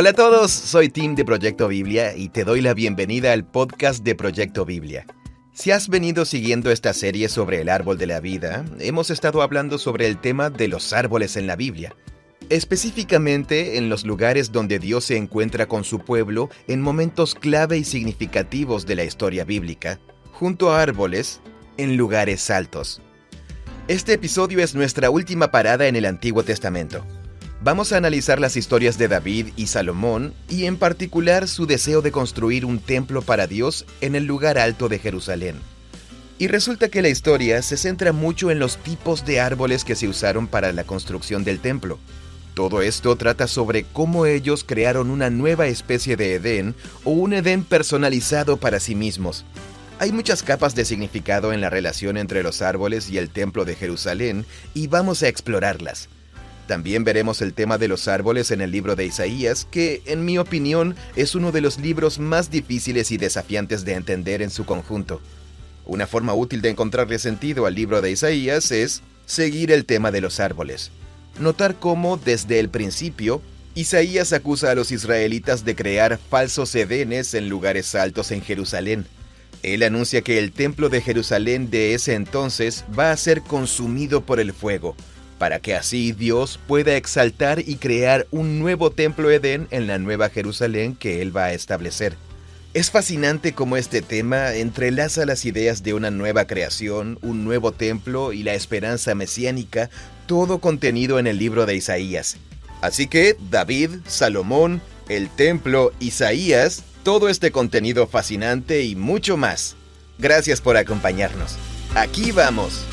Hola a todos, soy Tim de Proyecto Biblia y te doy la bienvenida al podcast de Proyecto Biblia. Si has venido siguiendo esta serie sobre el árbol de la vida, hemos estado hablando sobre el tema de los árboles en la Biblia, específicamente en los lugares donde Dios se encuentra con su pueblo en momentos clave y significativos de la historia bíblica, junto a árboles en lugares altos. Este episodio es nuestra última parada en el Antiguo Testamento. Vamos a analizar las historias de David y Salomón y en particular su deseo de construir un templo para Dios en el lugar alto de Jerusalén. Y resulta que la historia se centra mucho en los tipos de árboles que se usaron para la construcción del templo. Todo esto trata sobre cómo ellos crearon una nueva especie de Edén o un Edén personalizado para sí mismos. Hay muchas capas de significado en la relación entre los árboles y el templo de Jerusalén y vamos a explorarlas. También veremos el tema de los árboles en el libro de Isaías, que, en mi opinión, es uno de los libros más difíciles y desafiantes de entender en su conjunto. Una forma útil de encontrarle sentido al libro de Isaías es seguir el tema de los árboles. Notar cómo, desde el principio, Isaías acusa a los israelitas de crear falsos edenes en lugares altos en Jerusalén. Él anuncia que el templo de Jerusalén de ese entonces va a ser consumido por el fuego, para que así Dios pueda exaltar y crear un nuevo templo Edén en la nueva Jerusalén que Él va a establecer. Es fascinante cómo este tema entrelaza las ideas de una nueva creación, un nuevo templo y la esperanza mesiánica, todo contenido en el libro de Isaías. Así que David, Salomón, el templo, Isaías, todo este contenido fascinante y mucho más. Gracias por acompañarnos. Aquí vamos.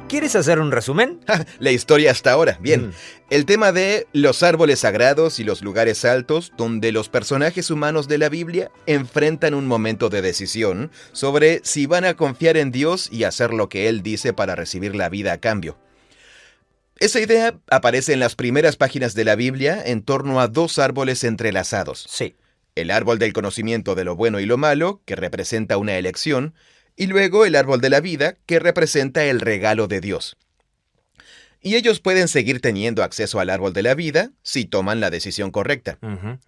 ¿Quieres hacer un resumen? La historia hasta ahora. Bien. El tema de los árboles sagrados y los lugares altos, donde los personajes humanos de la Biblia enfrentan un momento de decisión sobre si van a confiar en Dios y hacer lo que Él dice para recibir la vida a cambio. Esa idea aparece en las primeras páginas de la Biblia en torno a dos árboles entrelazados. Sí. El árbol del conocimiento de lo bueno y lo malo, que representa una elección, y luego el árbol de la vida, que representa el regalo de Dios. Y ellos pueden seguir teniendo acceso al árbol de la vida si toman la decisión correcta.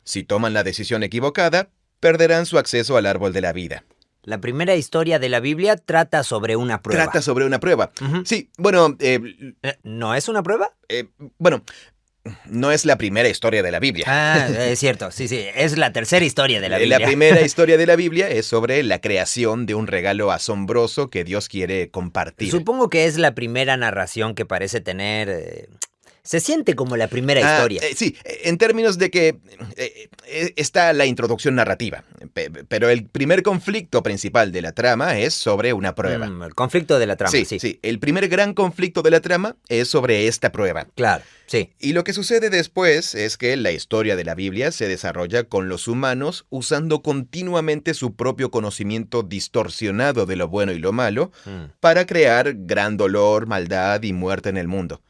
Si toman la decisión equivocada, perderán su acceso al árbol de la vida. La primera historia de la Biblia trata sobre una prueba. Trata sobre una prueba. Sí, bueno... ¿No es una prueba? Bueno... No es la primera historia de la Biblia. Ah, es cierto, sí, es la tercera historia de la Biblia. La primera historia de la Biblia es sobre la creación de un regalo asombroso que Dios quiere compartir. Supongo que es la primera narración que parece tener... Se siente como la primera historia. Sí, en términos de que está la introducción narrativa, pero el primer conflicto principal de la trama es sobre una prueba. El conflicto de la trama, sí. Sí, el primer gran conflicto de la trama es sobre esta prueba. Claro, sí. Y lo que sucede después es que la historia de la Biblia se desarrolla con los humanos usando continuamente su propio conocimiento distorsionado de lo bueno y lo malo para crear gran dolor, maldad y muerte en el mundo.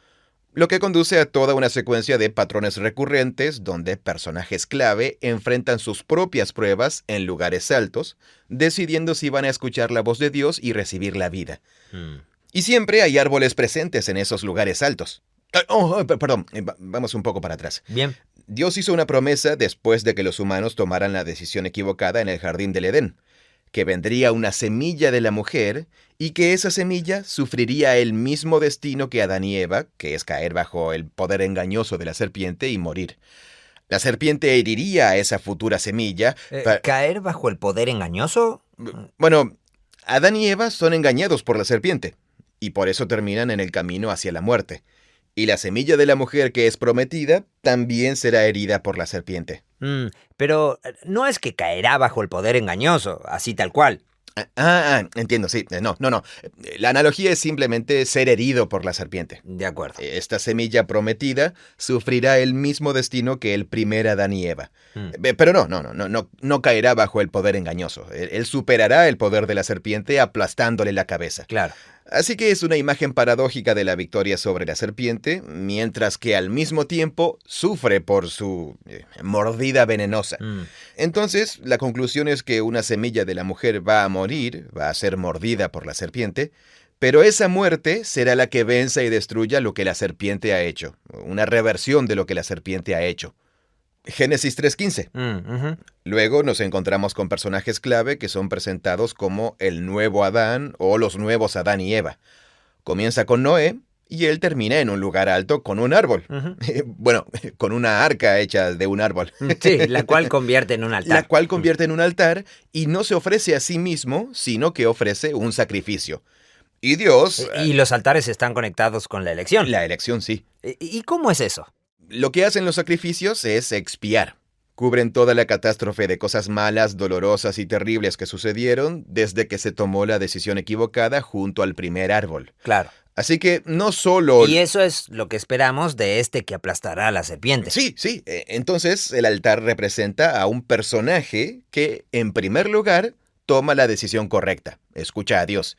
Lo que conduce a toda una secuencia de patrones recurrentes donde personajes clave enfrentan sus propias pruebas en lugares altos, decidiendo si van a escuchar la voz de Dios y recibir la vida. Y siempre hay árboles presentes en esos lugares altos. Vamos un poco para atrás. Bien. Dios hizo una promesa después de que los humanos tomaran la decisión equivocada en el jardín del Edén, que vendría una semilla de la mujer y que esa semilla sufriría el mismo destino que Adán y Eva, que es caer bajo el poder engañoso de la serpiente y morir. La serpiente heriría a esa futura semilla. ¿Caer bajo el poder engañoso? Bueno, Adán y Eva son engañados por la serpiente, y por eso terminan en el camino hacia la muerte. Y la semilla de la mujer que es prometida también será herida por la serpiente. Pero no es que caerá bajo el poder engañoso, así tal cual. Entiendo, sí. No. La analogía es simplemente ser herido por la serpiente. De acuerdo. Esta semilla prometida sufrirá el mismo destino que el primer Adán y Eva. Pero no caerá bajo el poder engañoso. Él superará el poder de la serpiente aplastándole la cabeza. Claro. Así que es una imagen paradójica de la victoria sobre la serpiente, mientras que al mismo tiempo sufre por su mordida venenosa. Entonces, la conclusión es que una semilla de la mujer va a morir, va a ser mordida por la serpiente, pero esa muerte será la que venza y destruya lo que la serpiente ha hecho, una reversión de lo que la serpiente ha hecho. Génesis 3:15. Luego nos encontramos con personajes clave que son presentados como el nuevo Adán o los nuevos Adán y Eva. Comienza con Noé y él termina en un lugar alto con un árbol. Bueno, con una arca hecha de un árbol. Sí, la cual convierte en un altar. La cual convierte en un altar y no se ofrece a sí mismo, sino que ofrece un sacrificio. Y Dios... Y los altares están conectados con la elección. La elección, sí. ¿Y cómo es eso? Lo que hacen los sacrificios es expiar. Cubren toda la catástrofe de cosas malas, dolorosas y terribles que sucedieron desde que se tomó la decisión equivocada junto al primer árbol. Claro. Así que no solo... Y eso es lo que esperamos de este que aplastará a la serpiente. Sí. Entonces el altar representa a un personaje que, en primer lugar, toma la decisión correcta. Escucha a Dios.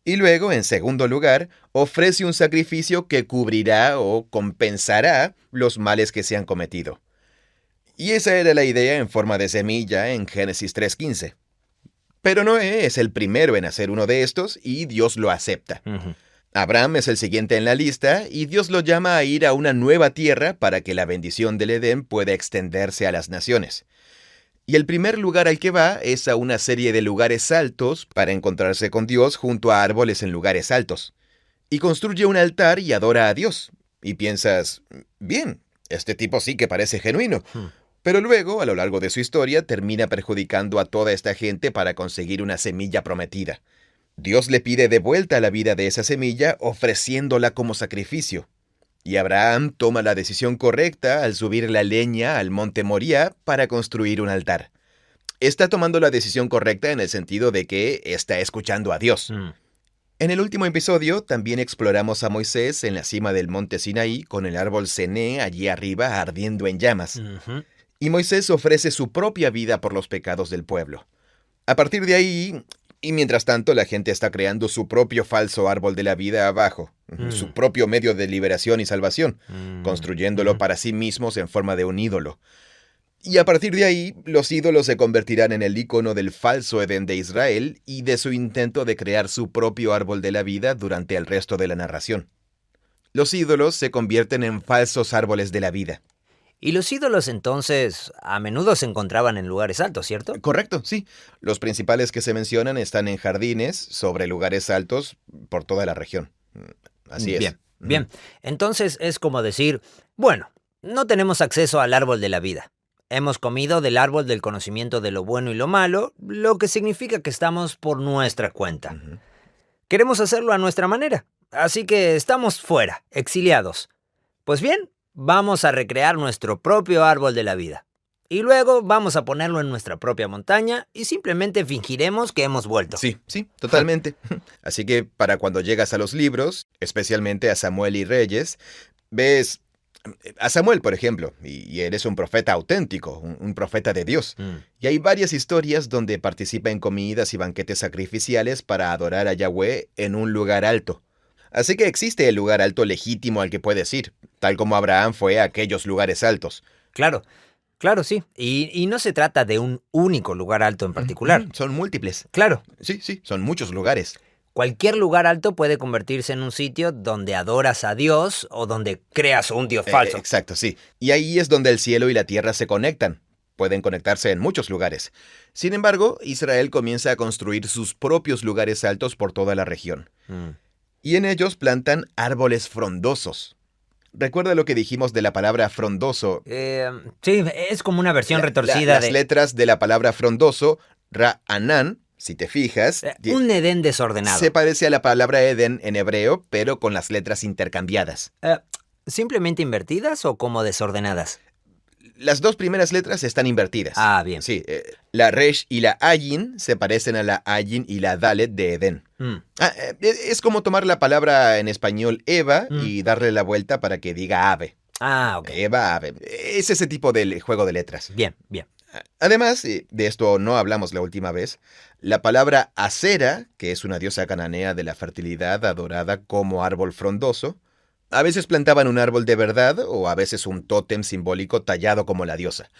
Y luego, en segundo lugar, ofrece un sacrificio que cubrirá o compensará los males que se han cometido. Y esa era la idea en forma de semilla en Génesis 3:15. Pero Noé es el primero en hacer uno de estos y Dios lo acepta. Abraham es el siguiente en la lista y Dios lo llama a ir a una nueva tierra para que la bendición del Edén pueda extenderse a las naciones. Y el primer lugar al que va es a una serie de lugares altos para encontrarse con Dios junto a árboles en lugares altos. Y construye un altar y adora a Dios. Y piensas, bien, este tipo sí que parece genuino. Pero luego, a lo largo de su historia, termina perjudicando a toda esta gente para conseguir una semilla prometida. Dios le pide de vuelta la vida de esa semilla ofreciéndola como sacrificio. Y Abraham toma la decisión correcta al subir la leña al monte Moría para construir un altar. Está tomando la decisión correcta en el sentido de que está escuchando a Dios. En el último episodio también exploramos a Moisés en la cima del monte Sinaí con el árbol Cené allí arriba ardiendo en llamas. Y Moisés ofrece su propia vida por los pecados del pueblo. A partir de ahí... Y mientras tanto, la gente está creando su propio falso árbol de la vida abajo, su propio medio de liberación y salvación, construyéndolo para sí mismos en forma de un ídolo. Y a partir de ahí, los ídolos se convertirán en el icono del falso Edén de Israel y de su intento de crear su propio árbol de la vida durante el resto de la narración. Los ídolos se convierten en falsos árboles de la vida. Y los ídolos entonces a menudo se encontraban en lugares altos, ¿cierto? Correcto, sí. Los principales que se mencionan están en jardines, sobre lugares altos, por toda la región. Así es. Bien. Entonces es como decir, bueno, no tenemos acceso al árbol de la vida. Hemos comido del árbol del conocimiento de lo bueno y lo malo, lo que significa que estamos por nuestra cuenta. Queremos hacerlo a nuestra manera, así que estamos fuera, exiliados. Pues bien, vamos a recrear nuestro propio árbol de la vida. Y luego vamos a ponerlo en nuestra propia montaña y simplemente fingiremos que hemos vuelto. Sí, totalmente. Así que para cuando llegas a los libros, especialmente a Samuel y Reyes, ves a Samuel, por ejemplo, y eres un profeta auténtico, un profeta de Dios. Y hay varias historias donde participa en comidas y banquetes sacrificiales para adorar a Yahweh en un lugar alto. Así que existe el lugar alto legítimo al que puedes ir, tal como Abraham fue a aquellos lugares altos. Claro, sí. Y no se trata de un único lugar alto en particular. Son múltiples. Claro. Sí, son muchos lugares. Cualquier lugar alto puede convertirse en un sitio donde adoras a Dios o donde creas un Dios falso. Exacto, sí. Y ahí es donde el cielo y la tierra se conectan. Pueden conectarse en muchos lugares. Sin embargo, Israel comienza a construir sus propios lugares altos por toda la región. Y en ellos plantan árboles frondosos. ¿Recuerda lo que dijimos de la palabra frondoso? Sí, es como una versión retorcida las letras de la palabra frondoso, Ra'anán, si te fijas... un Edén desordenado. Se parece a la palabra Edén en hebreo, pero con las letras intercambiadas. ¿Simplemente invertidas o como desordenadas? Las dos primeras letras están invertidas. Ah, bien. Sí, la Resh y la Ayin se parecen a la Ayin y la Dalet de Edén. Es como tomar la palabra en español Eva y darle la vuelta para que diga ave. Ah, ok. Eva, ave. Es ese tipo de juego de letras. Bien. Además, de esto no hablamos la última vez, la palabra Acera, que es una diosa cananea de la fertilidad adorada como árbol frondoso, a veces plantaban un árbol de verdad o a veces un tótem simbólico tallado como la diosa.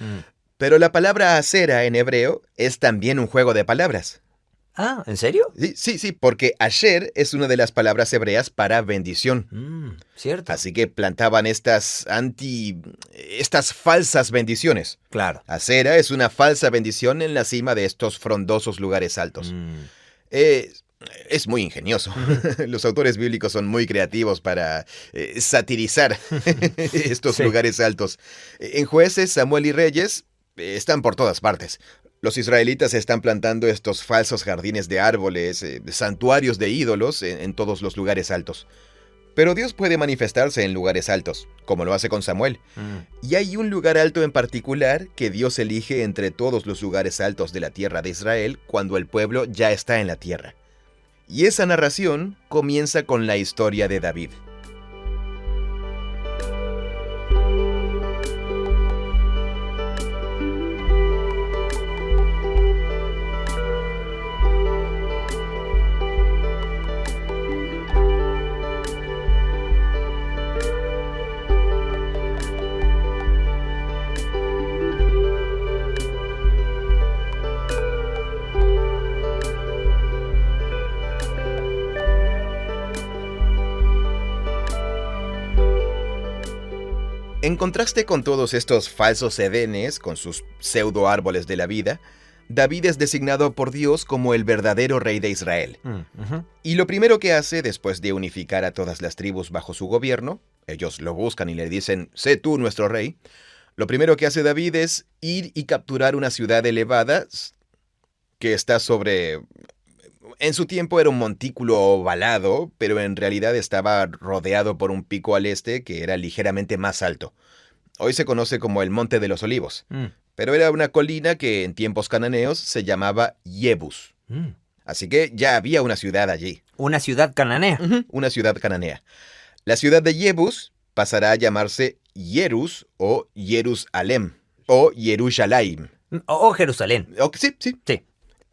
Pero la palabra Acera en hebreo es también un juego de palabras. Ah, ¿en serio? Sí, porque Asher es una de las palabras hebreas para bendición. Cierto. Así que plantaban estas falsas bendiciones. Claro. Acera es una falsa bendición en la cima de estos frondosos lugares altos. Es muy ingenioso. Los autores bíblicos son muy creativos para satirizar estos lugares altos. En Jueces, Samuel y Reyes están por todas partes. Los israelitas están plantando estos falsos jardines de árboles, santuarios de ídolos en todos los lugares altos. Pero Dios puede manifestarse en lugares altos, como lo hace con Samuel. Y hay un lugar alto en particular que Dios elige entre todos los lugares altos de la tierra de Israel cuando el pueblo ya está en la tierra. Y esa narración comienza con la historia de David. En contraste con todos estos falsos edenes, con sus pseudo árboles de la vida, David es designado por Dios como el verdadero rey de Israel. Y lo primero que hace, después de unificar a todas las tribus bajo su gobierno, ellos lo buscan y le dicen, sé tú nuestro rey, lo primero que hace David es ir y capturar una ciudad elevada que está sobre... En su tiempo era un montículo ovalado, pero en realidad estaba rodeado por un pico al este que era ligeramente más alto. Hoy se conoce como el Monte de los Olivos, pero era una colina que en tiempos cananeos se llamaba Jebus. Así que ya había una ciudad allí. Una ciudad cananea. Una ciudad cananea. La ciudad de Jebus pasará a llamarse Jerus o Jerusalem o Jerusalem. O Jerusalén. Sí.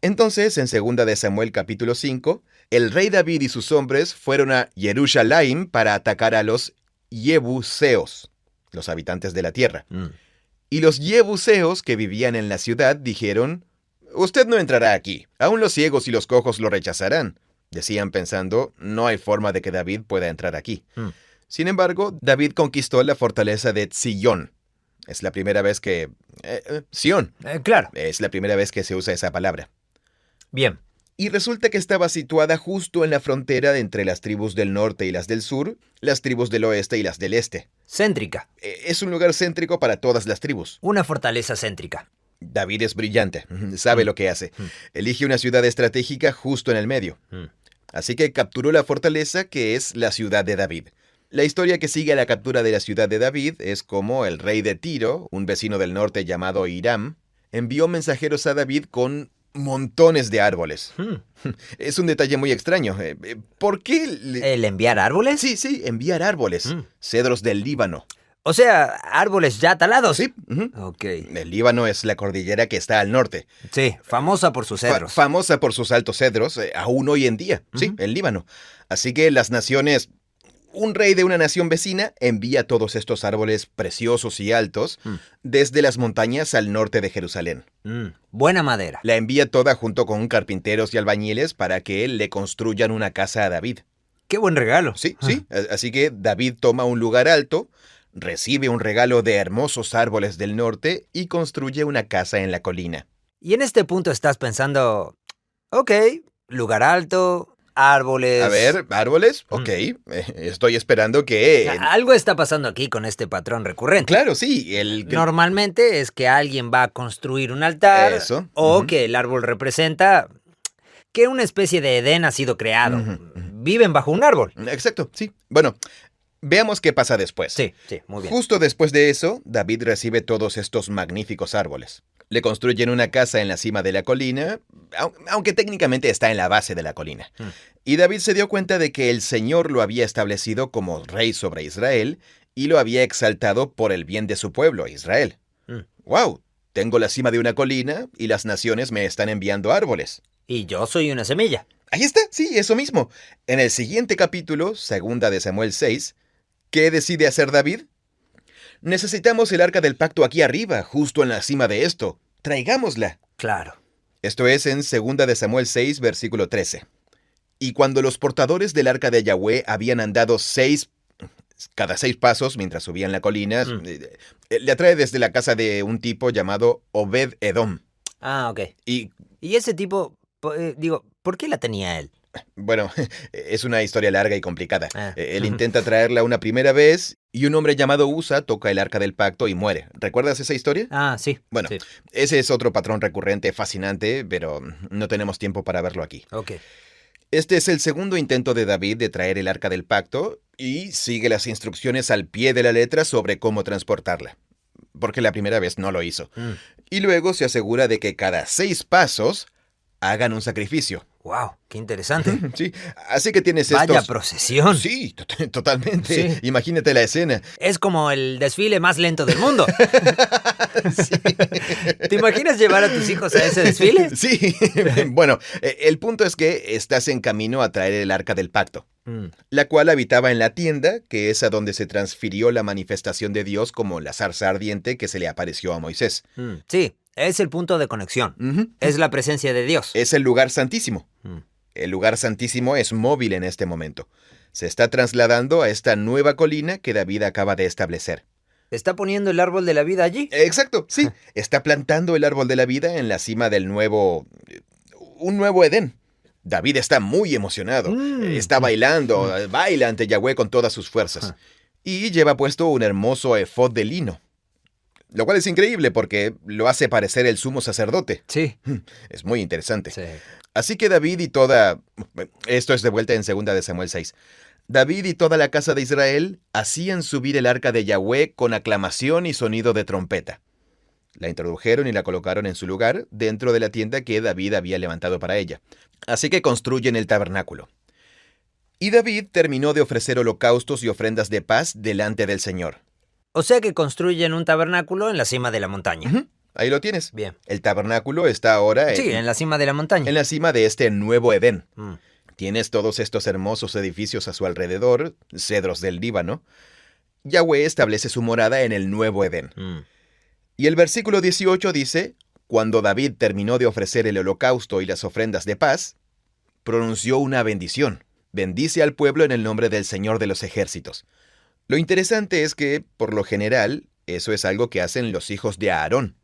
Entonces, en 2 de Samuel capítulo 5, el rey David y sus hombres fueron a Jerusalem para atacar a los Jebuseos, los habitantes de la tierra. Y los Jebuseos que vivían en la ciudad dijeron, usted no entrará aquí, aún los ciegos y los cojos lo rechazarán. Decían pensando, no hay forma de que David pueda entrar aquí. Sin embargo, David conquistó la fortaleza de Sion. Es la primera vez que... Sion. Claro. Es la primera vez que se usa esa palabra. Bien. Y resulta que estaba situada justo en la frontera entre las tribus del norte y las del sur, las tribus del oeste y las del este. Céntrica. Es un lugar céntrico para todas las tribus. Una fortaleza céntrica. David es brillante, sabe lo que hace. Elige una ciudad estratégica justo en el medio. Así que capturó la fortaleza que es la ciudad de David. La historia que sigue a la captura de la ciudad de David es como el rey de Tiro, un vecino del norte llamado Hiram, envió mensajeros a David con montones de árboles. Es un detalle muy extraño. ¿Por qué? ¿El enviar árboles? Sí, enviar árboles. Cedros del Líbano. O sea, árboles ya talados. Sí. Ok. El Líbano es la cordillera que está al norte. Sí, famosa por sus cedros. Famosa por sus altos cedros, aún hoy en día. Sí, el Líbano. Así que las naciones... Un rey de una nación vecina envía todos estos árboles preciosos y altos desde las montañas al norte de Jerusalén. Buena madera. La envía toda junto con carpinteros y albañiles para que le construyan una casa a David. ¡Qué buen regalo! Sí. Así que David toma un lugar alto, recibe un regalo de hermosos árboles del norte y construye una casa en la colina. Y en este punto estás pensando, ok, lugar alto... Árboles. A ver, árboles, ok. Estoy esperando que... Algo está pasando aquí con este patrón recurrente. Claro, sí. Normalmente es que alguien va a construir un altar. Eso. O que el árbol representa que una especie de Edén ha sido creado. Viven bajo un árbol. Exacto, sí. Bueno, veamos qué pasa después. Sí, muy bien. Justo después de eso, David recibe todos estos magníficos árboles. Le construyen una casa en la cima de la colina, aunque técnicamente está en la base de la colina. Y David se dio cuenta de que el Señor lo había establecido como rey sobre Israel y lo había exaltado por el bien de su pueblo, Israel. ¡Wow! Tengo la cima de una colina y las naciones me están enviando árboles. Y yo soy una semilla. Ahí está, sí, eso mismo. En el siguiente capítulo, segunda de Samuel 6, ¿qué decide hacer David? Necesitamos el arca del pacto aquí arriba, justo en la cima de esto. Traigámosla. Claro. Esto es en segunda de Samuel 6, versículo 13. Y cuando los portadores del arca de Yahweh habían andado cada 6 pasos mientras subían la colina, le atrae desde la casa de un tipo llamado Obed-Edom. Ah, ok. Y Y ese tipo, ¿por qué la tenía él? bueno, es una historia larga y complicada. Ah. Él intenta traerla una primera vez y un hombre llamado Usa toca el arca del pacto y muere. ¿Recuerdas esa historia? Ah, sí. Bueno, Sí. ese es otro patrón recurrente, fascinante, pero no tenemos tiempo para verlo aquí. Ok. Este es el segundo intento de David de traer el arca del pacto y sigue las instrucciones al pie de la letra sobre cómo transportarla, porque la primera vez no lo hizo. Y luego se asegura de que cada 6 pasos hagan un sacrificio. Wow, qué interesante. Sí, así que tienes Vaya estos... procesión. Sí, totalmente. Sí. Imagínate la escena. Es como el desfile más lento del mundo. Sí. ¿Te imaginas llevar a tus hijos a ese desfile? Sí. Bueno, el punto es que estás en camino a traer el arca del pacto, la cual habitaba en la tienda, que es a donde se transfirió la manifestación de Dios como la zarza ardiente que se le apareció a Moisés. Sí, es el punto de conexión. Ujú. Es la presencia de Dios. Es el lugar santísimo. Mm. El lugar santísimo es móvil en este momento. Se está trasladando a esta nueva colina que David acaba de establecer. ¿Está poniendo el árbol de la vida allí? Exacto, sí. Está plantando el árbol de la vida en la cima del un nuevo Edén. David está muy emocionado. Está bailando, baila ante Yahweh con todas sus fuerzas. Y lleva puesto un hermoso efod de lino. Lo cual es increíble porque lo hace parecer el sumo sacerdote. Sí. Es muy interesante. Sí. Así que David y toda... Esto es de vuelta en segunda de Samuel 6. David y toda la casa de Israel hacían subir el arca de Yahweh con aclamación y sonido de trompeta. La introdujeron y la colocaron en su lugar, dentro de la tienda que David había levantado para ella. Así que construyen el tabernáculo. Y David terminó de ofrecer holocaustos y ofrendas de paz delante del Señor. O sea que construyen un tabernáculo en la cima de la montaña. Ujú, ahí lo tienes. Bien. El tabernáculo está ahora Sí, en la cima de la montaña. en la cima de este nuevo Edén. Mm. Tienes todos estos hermosos edificios a su alrededor, cedros del Líbano. Yahweh establece su morada en el nuevo Edén. Y el versículo 18 dice, cuando David terminó de ofrecer el holocausto y las ofrendas de paz, pronunció una bendición. Bendice al pueblo en el nombre del Señor de los ejércitos. Lo interesante es que, por lo general, eso es algo que hacen los hijos de Aarón.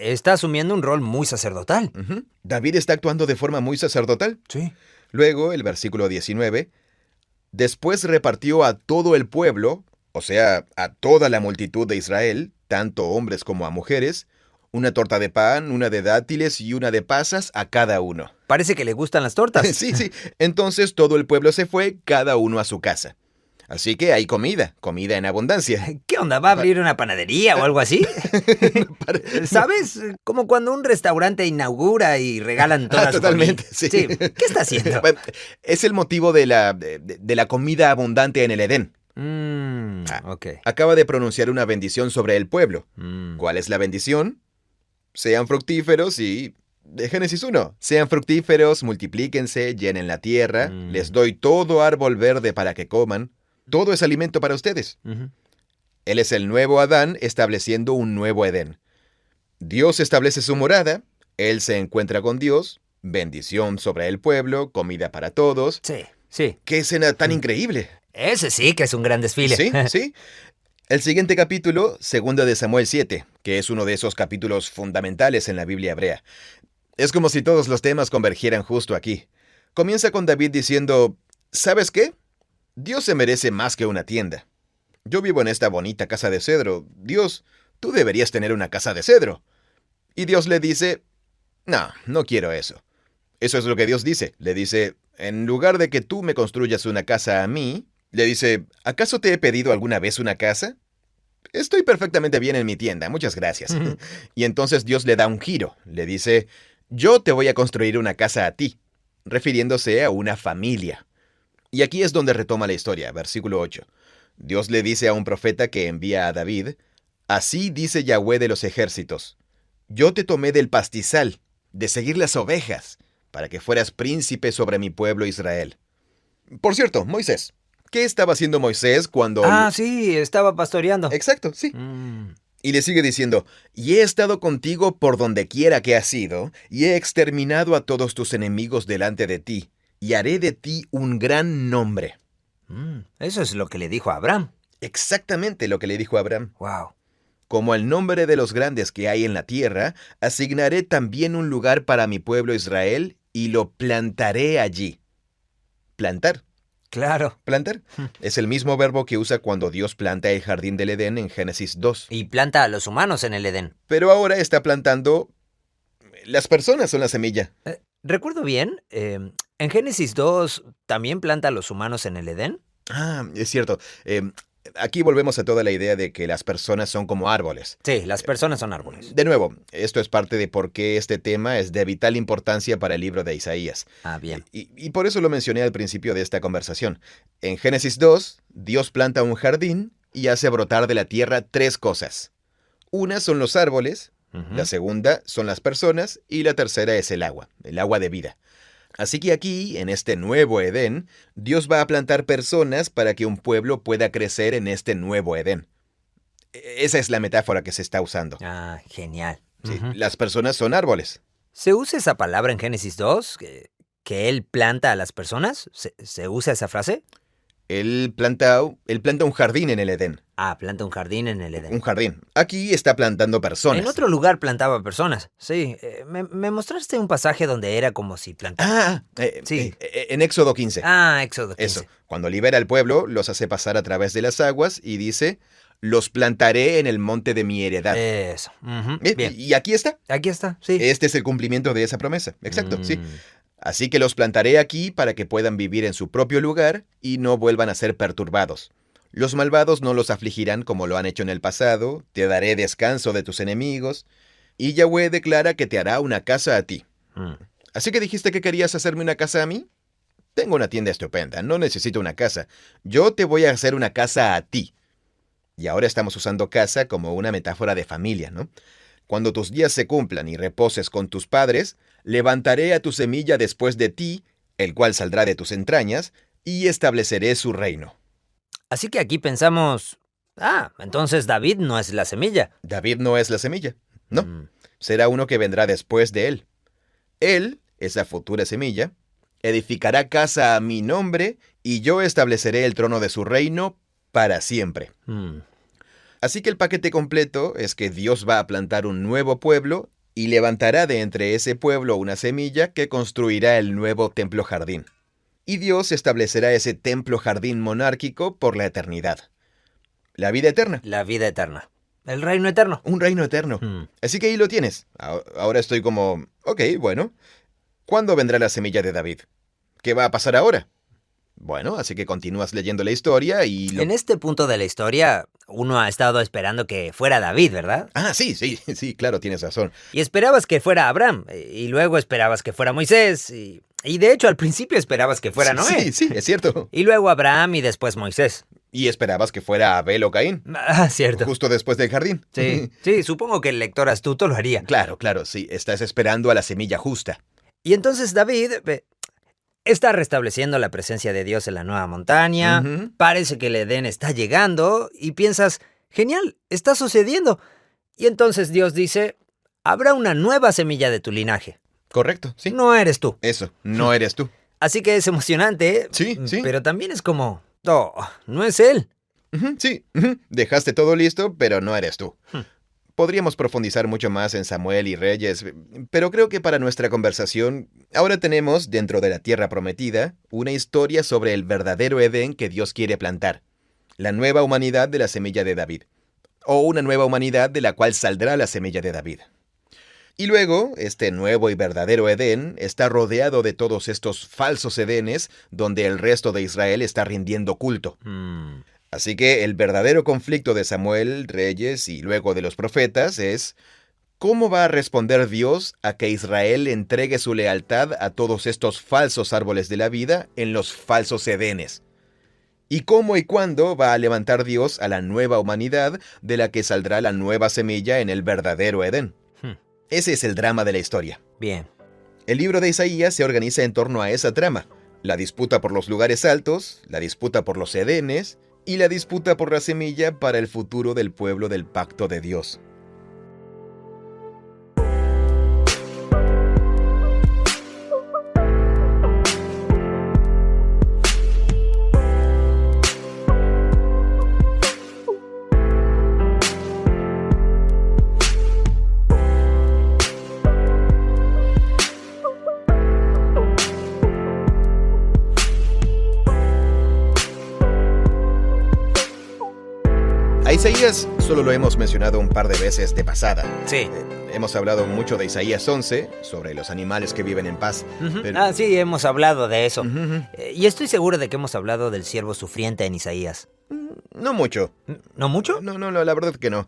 Está asumiendo un rol muy sacerdotal. Ujú. David está actuando de forma muy sacerdotal. Sí. Luego, el versículo 19, después repartió a todo el pueblo, o sea, a toda la multitud de Israel, tanto hombres como a mujeres, una torta de pan, una de dátiles y una de pasas a cada uno. Parece que le gustan las tortas. Sí, sí. Entonces todo el pueblo se fue, cada uno a su casa. Así que hay comida en abundancia. ¿Qué onda? ¿Va a abrir una panadería o algo así? ¿Sabes? Como cuando un restaurante inaugura y regalan todas las Totalmente, comidas. sí. ¿Qué está haciendo? Bueno, es el motivo de la comida abundante en el Edén. Ok. Acaba de pronunciar una bendición sobre el pueblo. Mm. ¿Cuál es la bendición? Sean fructíferos y... De Génesis 1. Sean fructíferos, multiplíquense, llenen la tierra, les doy todo árbol verde para que coman. Todo es alimento para ustedes. Ujú. Él es el nuevo Adán estableciendo un nuevo Edén. Dios establece su morada, él se encuentra con Dios, bendición sobre el pueblo, comida para todos. Sí, sí. ¡Qué escena tan increíble! Ese sí que es un gran desfile. Sí, sí. El siguiente capítulo, segunda de Samuel 7, que es uno de esos capítulos fundamentales en la Biblia hebrea. Es como si todos los temas convergieran justo aquí. Comienza con David diciendo, ¿sabes qué? Dios se merece más que una tienda. Yo vivo en esta bonita casa de cedro. Dios, tú deberías tener una casa de cedro. Y Dios le dice, no quiero eso. Eso es lo que Dios dice. Le dice, en lugar de que tú me construyas una casa a mí, le dice, ¿acaso te he pedido alguna vez una casa? Estoy perfectamente bien en mi tienda, muchas gracias. Y entonces Dios le da un giro. Le dice, yo te voy a construir una casa a ti, refiriéndose a una familia. Y aquí es donde retoma la historia, versículo 8. Dios le dice a un profeta que envía a David, así dice Yahweh de los ejércitos, Yo te tomé del pastizal, de seguir las ovejas, para que fueras príncipe sobre mi pueblo Israel. Por cierto, Moisés, ¿qué estaba haciendo Moisés cuando... Ah, sí, estaba pastoreando. Exacto, sí. Mm, Y le sigue diciendo, y he estado contigo por donde quiera que has ido, y he exterminado a todos tus enemigos delante de ti, y haré de ti un gran nombre. Eso es lo que le dijo a Abraham. Exactamente lo que le dijo a Abraham. Wow. Como al nombre de los grandes que hay en la tierra, asignaré también un lugar para mi pueblo Israel, y lo plantaré allí. Plantar. Claro. Plantar es el mismo verbo que usa cuando Dios planta el jardín del Edén en Génesis 2. Y planta a los humanos en el Edén. Pero ahora está plantando... Las personas son la semilla. ¿Recuerdo bien? ¿En Génesis 2 también planta a los humanos en el Edén? Ah, es cierto. Aquí volvemos a toda la idea de que las personas son como árboles. Sí, las personas son árboles. De nuevo, esto es parte de por qué este tema es de vital importancia para el libro de Isaías. Ah, bien. Y por eso lo mencioné al principio de esta conversación. En Génesis 2, Dios planta un jardín y hace brotar de la tierra 3 cosas. Una son los árboles, la segunda son las personas y la tercera es el agua de vida. Así que aquí, en este nuevo Edén, Dios va a plantar personas para que un pueblo pueda crecer en este nuevo Edén. Esa es la metáfora que se está usando. Ah, genial. Sí, las personas son árboles. ¿Se usa esa palabra en Génesis 2? ¿Que él planta a las personas? ¿Se usa esa frase? Él planta un jardín en el Edén. Ah, planta un jardín en el Edén. Un jardín. Aquí está plantando personas. En otro lugar plantaba personas. Sí, me mostraste un pasaje donde era como si plantara. Sí. En Éxodo 15. Ah, Éxodo 15. Eso. Cuando libera al pueblo, los hace pasar a través de las aguas y dice, los plantaré en el monte de mi heredad. Eso. Bien. Y aquí está. Aquí está, sí. Este es el cumplimiento de esa promesa. Exacto, sí. Mm. Así que los plantaré aquí para que puedan vivir en su propio lugar y no vuelvan a ser perturbados. Los malvados no los afligirán como lo han hecho en el pasado, te daré descanso de tus enemigos, y Yahweh declara que te hará una casa a ti. ¿Así que dijiste que querías hacerme una casa a mí? Tengo una tienda estupenda, no necesito una casa. Yo te voy a hacer una casa a ti. Y ahora estamos usando casa como una metáfora de familia, ¿no? Cuando tus días se cumplan y reposes con tus padres, levantaré a tu semilla después de ti, el cual saldrá de tus entrañas, y estableceré su reino. Así que aquí pensamos, entonces David no es la semilla. David no es la semilla, no. Será uno que vendrá después de él. Él, esa futura semilla, edificará casa a mi nombre, y yo estableceré el trono de su reino para siempre. Así que el paquete completo es que Dios va a plantar un nuevo pueblo y levantará de entre ese pueblo una semilla que construirá el nuevo templo jardín. Y Dios establecerá ese templo jardín monárquico por la eternidad. La vida eterna. La vida eterna. El reino eterno. Un reino eterno. Así que ahí lo tienes. Ahora estoy como, ok, bueno. ¿Cuándo vendrá la semilla de David? ¿Qué va a pasar ahora? Bueno, así que continúas leyendo la historia y... En este punto de la historia, uno ha estado esperando que fuera David, ¿verdad? Ah, sí, claro, tienes razón. Y esperabas que fuera Abraham, y luego esperabas que fuera Moisés, y de hecho al principio esperabas que fuera Noé. Sí, es cierto. Y luego Abraham y después Moisés. Y esperabas que fuera Abel o Caín. Ah, cierto. Justo después del jardín. Sí, supongo que el lector astuto lo haría. Claro, sí, estás esperando a la semilla justa. Y entonces David está restableciendo la presencia de Dios en la nueva montaña, parece que el Edén está llegando, y piensas, genial, está sucediendo. Y entonces Dios dice, habrá una nueva semilla de tu linaje. Correcto, sí. No eres tú. Eso, no eres tú. Así que es emocionante. Sí. Pero también es como, no es él. Sí, dejaste todo listo, pero no eres tú. Podríamos profundizar mucho más en Samuel y Reyes, pero creo que para nuestra conversación, ahora tenemos, dentro de la tierra prometida, una historia sobre el verdadero Edén que Dios quiere plantar. La nueva humanidad de la semilla de David. O una nueva humanidad de la cual saldrá la semilla de David. Y luego, este nuevo y verdadero Edén está rodeado de todos estos falsos Edenes donde el resto de Israel está rindiendo culto. Así que el verdadero conflicto de Samuel, Reyes y luego de los profetas es ¿cómo va a responder Dios a que Israel entregue su lealtad a todos estos falsos árboles de la vida en los falsos Edenes? ¿Y cómo y cuándo va a levantar Dios a la nueva humanidad de la que saldrá la nueva semilla en el verdadero Edén? Ese es el drama de la historia. Bien. El libro de Isaías se organiza en torno a esa trama. La disputa por los lugares altos, la disputa por los edenes y la disputa por la semilla para el futuro del pueblo del pacto de Dios. A Isaías solo lo hemos mencionado un par de veces de pasada. Sí. Hemos hablado mucho de Isaías 11, sobre los animales que viven en paz. Ujú. Pero- Sí, hemos hablado de eso. Ujú. Y estoy seguro de que hemos hablado del siervo sufriente en Isaías. No mucho. ¿No mucho? No, la verdad que no.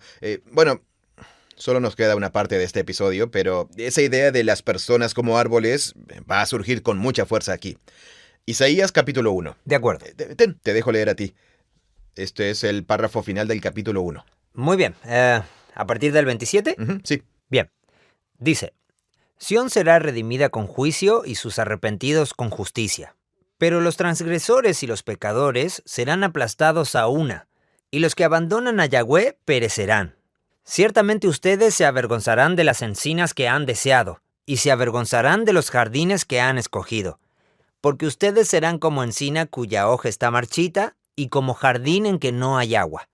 Bueno, solo nos queda una parte de este episodio, pero esa idea de las personas como árboles va a surgir con mucha fuerza aquí. Isaías capítulo 1. De acuerdo. Te dejo leer a ti. Este es el párrafo final del capítulo 1. Muy bien. ¿A partir del 27? Sí. Bien. Dice, Sión será redimida con juicio y sus arrepentidos con justicia. Pero los transgresores y los pecadores serán aplastados a una, y los que abandonan a Yahweh perecerán. Ciertamente ustedes se avergonzarán de las encinas que han deseado, y se avergonzarán de los jardines que han escogido. Porque ustedes serán como encina cuya hoja está marchita, y como jardín en que no hay agua.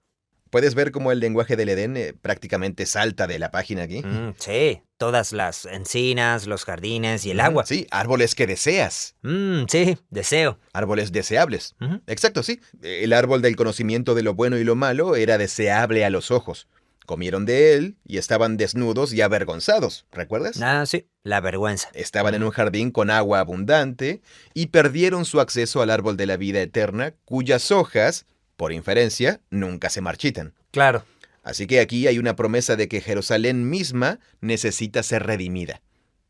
¿Puedes ver cómo el lenguaje del Edén prácticamente salta de la página aquí? Sí, todas las encinas, los jardines y el agua. Sí, árboles que deseas. Sí, deseo. Árboles deseables. Ujú. Exacto, sí. El árbol del conocimiento de lo bueno y lo malo era deseable a los ojos. Comieron de él y estaban desnudos y avergonzados, ¿recuerdas? Sí, la vergüenza. Estaban en un jardín con agua abundante y perdieron su acceso al árbol de la vida eterna, cuyas hojas, por inferencia, nunca se marchitan. Claro. Así que aquí hay una promesa de que Jerusalén misma necesita ser redimida.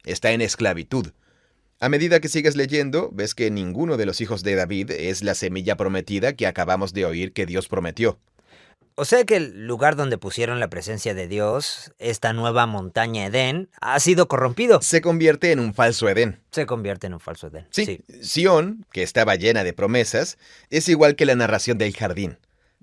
Está en esclavitud. A medida que sigues leyendo, ves que ninguno de los hijos de David es la semilla prometida que acabamos de oír que Dios prometió. O sea que el lugar donde pusieron la presencia de Dios, esta nueva montaña Edén, ha sido corrompido. Se convierte en un falso Edén. Se convierte en un falso Edén. Sí, Sión, que estaba llena de promesas, es igual que la narración del jardín.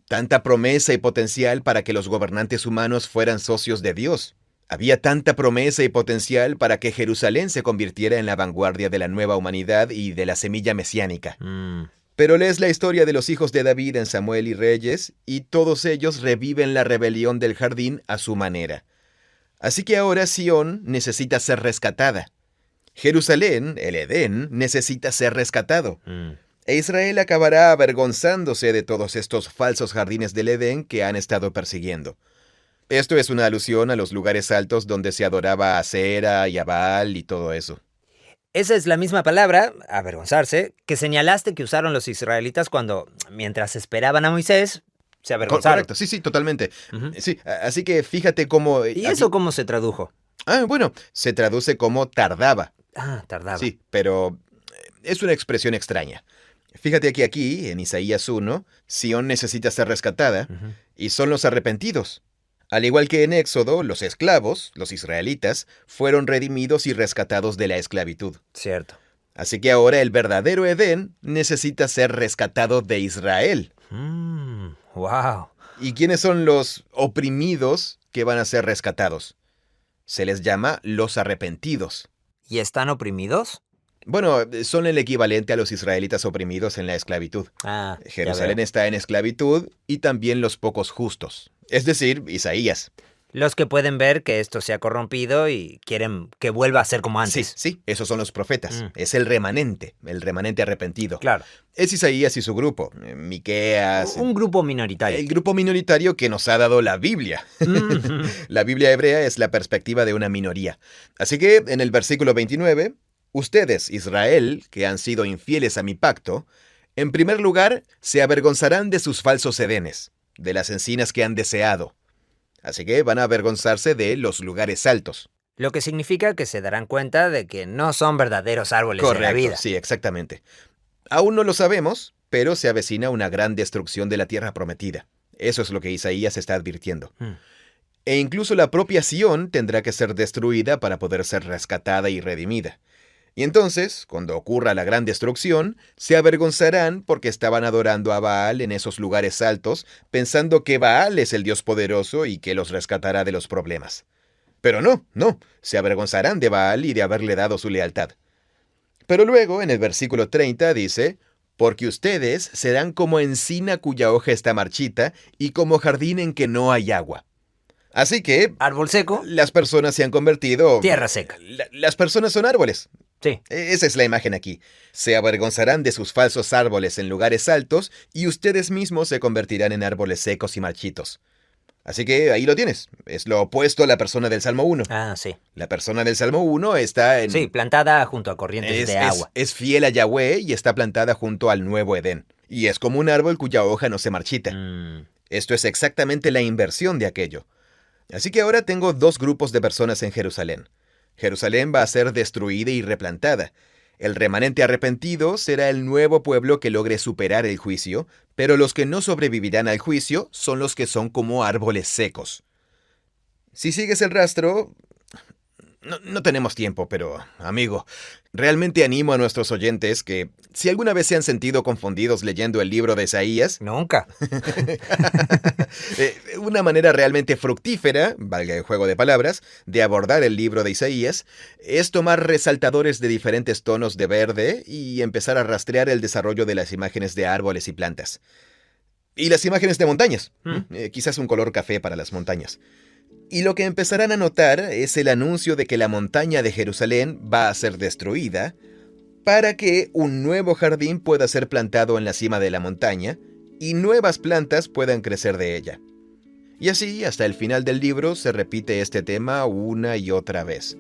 Tanta promesa y potencial para que los gobernantes humanos fueran socios de Dios. Había tanta promesa y potencial para que Jerusalén se convirtiera en la vanguardia de la nueva humanidad y de la semilla mesiánica. Pero lees la historia de los hijos de David en Samuel y Reyes, y todos ellos reviven la rebelión del jardín a su manera. Así que ahora Sión necesita ser rescatada. Jerusalén, el Edén, necesita ser rescatado. E Israel acabará avergonzándose de todos estos falsos jardines del Edén que han estado persiguiendo. Esto es una alusión a los lugares altos donde se adoraba a Asera y a Baal y todo eso. Esa es la misma palabra, avergonzarse, que señalaste que usaron los israelitas cuando, mientras esperaban a Moisés, se avergonzaron. Correcto, sí, totalmente. Ujú. Sí, así que fíjate cómo... ¿Y eso cómo se tradujo? Bueno, se traduce como tardaba. Tardaba. Sí, pero es una expresión extraña. Fíjate aquí, en Isaías 1, Sión necesita ser rescatada, Ujú. y son los arrepentidos. Al igual que en Éxodo, los esclavos, los israelitas, fueron redimidos y rescatados de la esclavitud. Cierto. Así que ahora el verdadero Edén necesita ser rescatado de Israel. Wow. ¿Y quiénes son los oprimidos que van a ser rescatados? Se les llama los arrepentidos. ¿Y están oprimidos? Bueno, son el equivalente a los israelitas oprimidos en la esclavitud. Ya Jerusalén veo. está en esclavitud y también los pocos justos. Es decir, Isaías. Los que pueden ver que esto se ha corrompido y quieren que vuelva a ser como antes. Sí, esos son los profetas. Es el remanente arrepentido. Claro. Es Isaías y su grupo, Miqueas, Un grupo minoritario. el grupo minoritario que nos ha dado la Biblia. La Biblia hebrea es la perspectiva de una minoría. Así que en el versículo 29, ustedes, Israel, que han sido infieles a mi pacto, en primer lugar se avergonzarán de sus falsos edenes, de las encinas que han deseado. Así que van a avergonzarse de los lugares altos. Lo que significa que se darán cuenta de que no son verdaderos árboles de la vida. Sí, exactamente. Aún no lo sabemos, pero se avecina una gran destrucción de la tierra prometida. Eso es lo que Isaías está advirtiendo. E incluso la propia Sión tendrá que ser destruida para poder ser rescatada y redimida. Y entonces, cuando ocurra la gran destrucción, se avergonzarán porque estaban adorando a Baal en esos lugares altos, pensando que Baal es el Dios poderoso y que los rescatará de los problemas. Pero no, se avergonzarán de Baal y de haberle dado su lealtad. Pero luego, en el versículo 30, dice: porque ustedes serán como encina cuya hoja está marchita y como jardín en que no hay agua. Así que Árbol seco, las personas se han convertido... tierra seca. Las personas son árboles. Sí. Esa es la imagen aquí. Se avergonzarán de sus falsos árboles en lugares altos y ustedes mismos se convertirán en árboles secos y marchitos. Así que ahí lo tienes. Es lo opuesto a la persona del Salmo 1. Ah, sí. La persona del Salmo 1 está en... Sí, plantada junto a corrientes de agua. Es fiel a Yahweh y está plantada junto al nuevo Edén. Y es como un árbol cuya hoja no se marchita. Esto es exactamente la inversión de aquello. Así que ahora tengo dos grupos de personas en Jerusalén. Jerusalén va a ser destruida y replantada. El remanente arrepentido será el nuevo pueblo que logre superar el juicio, pero los que no sobrevivirán al juicio son los que son como árboles secos. Si sigues el rastro... No tenemos tiempo, pero, amigo, realmente animo a nuestros oyentes que, si alguna vez se han sentido confundidos leyendo el libro de Isaías... Nunca. Una manera realmente fructífera, valga el juego de palabras, de abordar el libro de Isaías, es tomar resaltadores de diferentes tonos de verde y empezar a rastrear el desarrollo de las imágenes de árboles y plantas. Y las imágenes de montañas. Quizás un color café para las montañas. Y lo que empezarán a notar es el anuncio de que la montaña de Jerusalén va a ser destruida para que un nuevo jardín pueda ser plantado en la cima de la montaña y nuevas plantas puedan crecer de ella. Y así, hasta el final del libro, se repite este tema una y otra vez.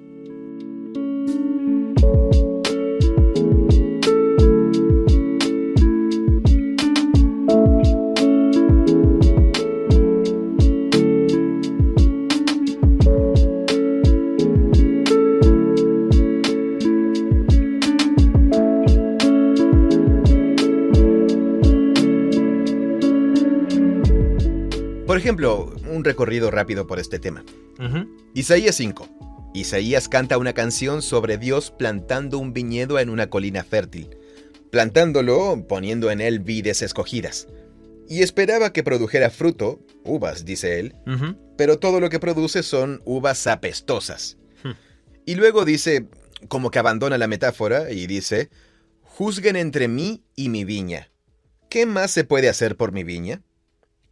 Por ejemplo, un recorrido rápido por este tema. Isaías 5. Isaías canta una canción sobre Dios plantando un viñedo en una colina fértil, plantándolo poniendo en él vides escogidas. Y esperaba que produjera fruto, uvas, dice él, pero todo lo que produce son uvas apestosas. Y luego dice, como que abandona la metáfora, y dice: juzguen entre mí y mi viña. ¿Qué más se puede hacer por mi viña?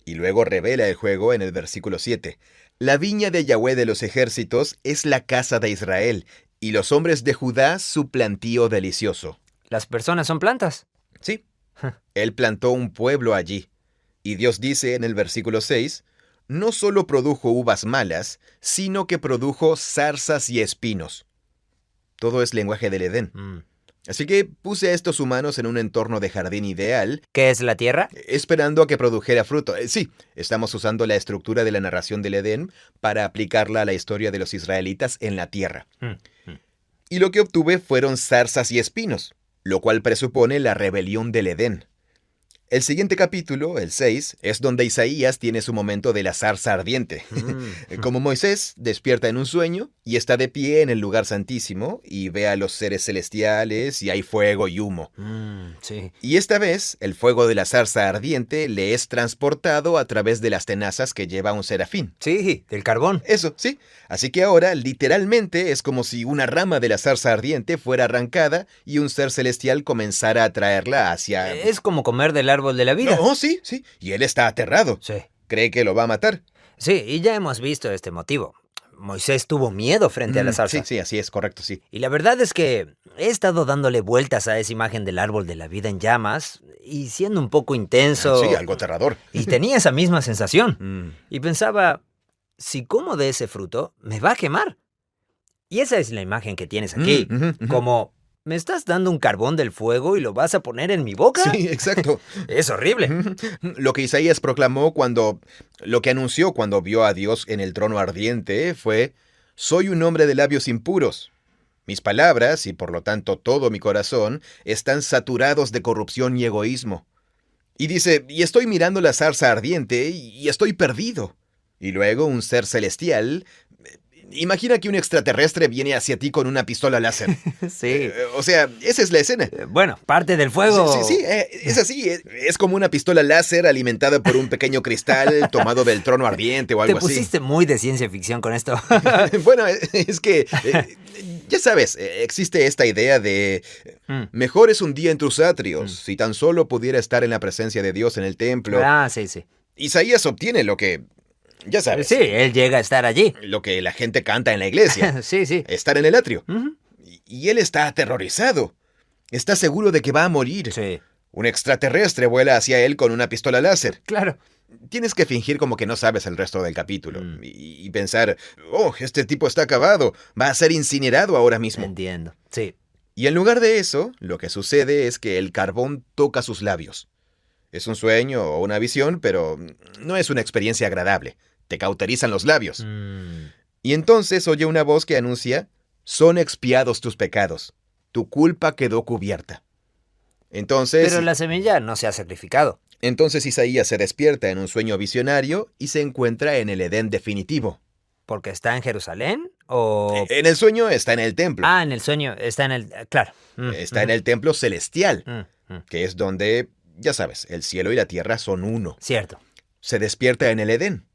Y luego revela el juego en el versículo 7. La viña de Yahweh de los ejércitos es la casa de Israel, y los hombres de Judá su plantío delicioso. ¿Las personas son plantas? Sí. Él plantó un pueblo allí. Y Dios dice en el versículo 6, no solo produjo uvas malas, sino que produjo zarzas y espinos. Todo es lenguaje del Edén. Así que puse a estos humanos en un entorno de jardín ideal. ¿Qué es la tierra? Esperando a que produjera fruto. Sí, estamos usando la estructura de la narración del Edén para aplicarla a la historia de los israelitas en la tierra. Y lo que obtuve fueron zarzas y espinos, lo cual presupone la rebelión del Edén. El siguiente capítulo, el 6, es donde Isaías tiene su momento de la zarza ardiente. Como Moisés despierta en un sueño y está de pie en el lugar santísimo y ve a los seres celestiales y hay fuego y humo. Sí. Y esta vez, el fuego de la zarza ardiente le es transportado a través de las tenazas que lleva un serafín. Sí, del carbón. Eso, sí. Así que ahora, literalmente, es como si una rama de la zarza ardiente fuera arrancada y un ser celestial comenzara a traerla hacia... Es como comer del árbol de la vida. No, sí. Y él está aterrado. Sí. Cree que lo va a matar. Sí, y ya hemos visto este motivo. Moisés tuvo miedo frente a la zarza. Sí, así es, correcto, sí. Y la verdad es que he estado dándole vueltas a esa imagen del árbol de la vida en llamas y siendo un poco intenso. Sí, algo aterrador. Y tenía esa misma sensación. Y pensaba, si como de ese fruto, me va a quemar. Y esa es la imagen que tienes aquí. Como, ¿me estás dando un carbón del fuego y lo vas a poner en mi boca? Sí, exacto. Es horrible. Lo que Isaías proclamó lo que anunció cuando vio a Dios en el trono ardiente fue: soy un hombre de labios impuros. Mis palabras, y por lo tanto todo mi corazón, están saturados de corrupción y egoísmo. Y dice, y estoy mirando la zarza ardiente y estoy perdido. Y luego un ser celestial. Imagina que un extraterrestre viene hacia ti con una pistola láser. Sí. O sea, esa es la escena. Bueno, parte del fuego. Sí, es así. Es como una pistola láser alimentada por un pequeño cristal tomado del trono ardiente o algo Te así. pusiste muy de ciencia ficción con esto. Bueno, es que, ya sabes, existe esta idea de Mm. mejor es un día en tus atrios, si tan solo pudiera estar en la presencia de Dios en el templo. Ah, sí, sí. Isaías obtiene lo que, ya sabes, Sí, él llega a estar allí. lo que la gente canta en la iglesia, Sí, sí. estar en el atrio. Ujú. Y él está aterrorizado. Está seguro de que va a morir. Sí, Un extraterrestre vuela hacia él con una pistola láser. claro. Tienes que fingir como que no sabes el resto del capítulo Mm. y pensar, oh, este tipo está acabado, va a ser incinerado ahora mismo. Entiendo. Sí. Y en lugar de eso, lo que sucede es que el carbón toca sus labios. Es un sueño o una visión, pero no es una experiencia agradable. Te cauterizan los labios. Mm. Y entonces oye una voz que anuncia, son expiados tus pecados. Tu culpa quedó cubierta. Entonces, Pero la semilla no se ha sacrificado. entonces Isaías se despierta en un sueño visionario y se encuentra en el Edén definitivo. ¿Porque está en Jerusalén? ¿O...? En el sueño está en el templo. Ah, en el sueño. Está en el... Claro. Está en el templo celestial, Mm. que es donde, ya sabes, el cielo y la tierra son uno. Cierto. Se despierta en el Edén.